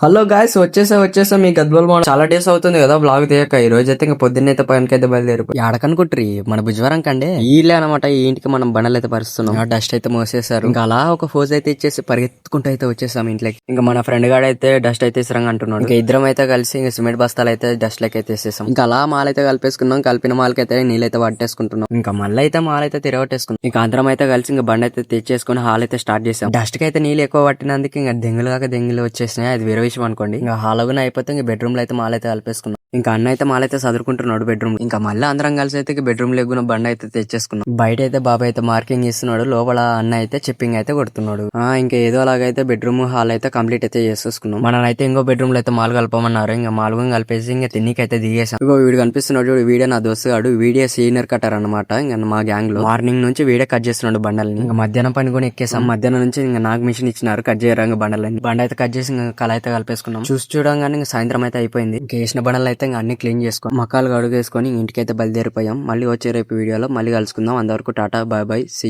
Hello guys, వచ్చేసా మీ Gadwal model. చాలా days అవుతుంది కదా బ్లాగ్ తీయక. ఈ రోజు అయితే ఇంకా పొద్దున్నైతే పైనకైతే బయలుదేరిపోయి ఆడకనుకుంటారు మన భుజవరం కంటే ఈలే అనమాట. ఈ ఇంటికి మనం బండలు అయితే పరుస్తున్నాం. డస్ట్ అయితే మోసేసారు. ఇంకా అలా ఒక ఫోజ్ అయితే ఇచ్చేసి పరిగెత్తుకుంటూ అయితే వచ్చేసాం ఇంట్లోకి. ఇంకా మన ఫ్రెండ్ గాడు అయితే డస్ట్ అయితే ఇసరంగా అంటున్నాడు. ఇంకా ఇద్దరం అయితే కలిసి ఇంకా సిమెంట్ బస్తాలు అయితే డస్ట్ లెక్క అయితే వేసేసాం. ఇంకా అలా మాలైతే కలిపేసుకున్నాం. కలిపిన మాలకైతే నీళ్ళైతే పట్టేసుకుంటున్నాం. ఇంకా మళ్ళీ అయితే మాలైతే తిరగట్టేసుకున్నాం. ఇంకా అందరం అయితే కలిసి ఇంకా బండి అయితే తెచ్చేసుకుని హాల్ అయితే స్టార్ట్ చేసాం. డస్ట్ కి అయితే నీళ్ళు ఎక్కువ పట్టినందుకు ఇంకా దెంగులు కాక దెంగులు వచ్చేసినాయి. అది వేరే విషయం అనుకోండి. ఇంకా హాలగున అయిపోతే ఇంకా బెడ్రూమ్ లో అయితే మాలైతే కలిపేసుకున్నాం. ఇంకా అన్న అయితే మాలైతే చదువుకుంటున్నాడు బెడ్రూమ్. ఇంకా మళ్ళీ అందరం కలిసి అయితే బెడ్రూమ్ లెగ్గున బండి అయితే తెచ్చేసుకున్నాం. బయట అయితే బాబాయ్ అయితే మార్కింగ్ ఇస్తున్నాడు. లోపల అన్న అయితే చిప్పింగ్ అయితే కొడుతున్నాడు. ఇంకా ఏదో అలాగైతే బెడ్రూమ్ హాల్ అయితే కంప్లీట్ అయితే చేసేసుకున్నాం. మనం అయితే ఇంకో బెడ్రూమ్ లో అయితే మాల్ కలపమన్నారు. ఇంకా మాల్గొని కలిపేసి ఇంకా తిన్నికైతే దిగేసాం. ఇంకో వీడు కనిపిస్తున్నాడు చూడు, వీడియో నా దోస్తు గాడు. వీడియో సీనియర్ కట్టర్ అనమాట. ఇంకా మా గ్యాంగ్ లో మార్నింగ్ నుంచి వీడియో కట్ చేస్తున్నాడు బండల్ని. ఇంకా మధ్యాహ్నం పని కూడా ఎక్కేసాం. మధ్యాహ్నం నుంచి ఇంకా నాకు మిషన్ ఇచ్చినారు కట్ చేయరా బండలని. బండ అయితే కట్ చేసి ఇంకా కళ అయితే కలిపేసుకున్నాం. చూడంగానే ఇంకా సాయంత్రం అయితే అయిపోయింది. ఇంకా వేసిన బండలు అయితే ఇంకా అన్ని క్లీన్ చేసుకుని మకాలు అడుగేసుకొని ఇంటికైతే బయలుదేరిపోయాం. మళ్ళీ వచ్చే రేపు వీడియోలో మళ్ళీ కలుసుకుందాం. అంతవరకు టాటా, బాయ్ బాయ్, సీ యూ.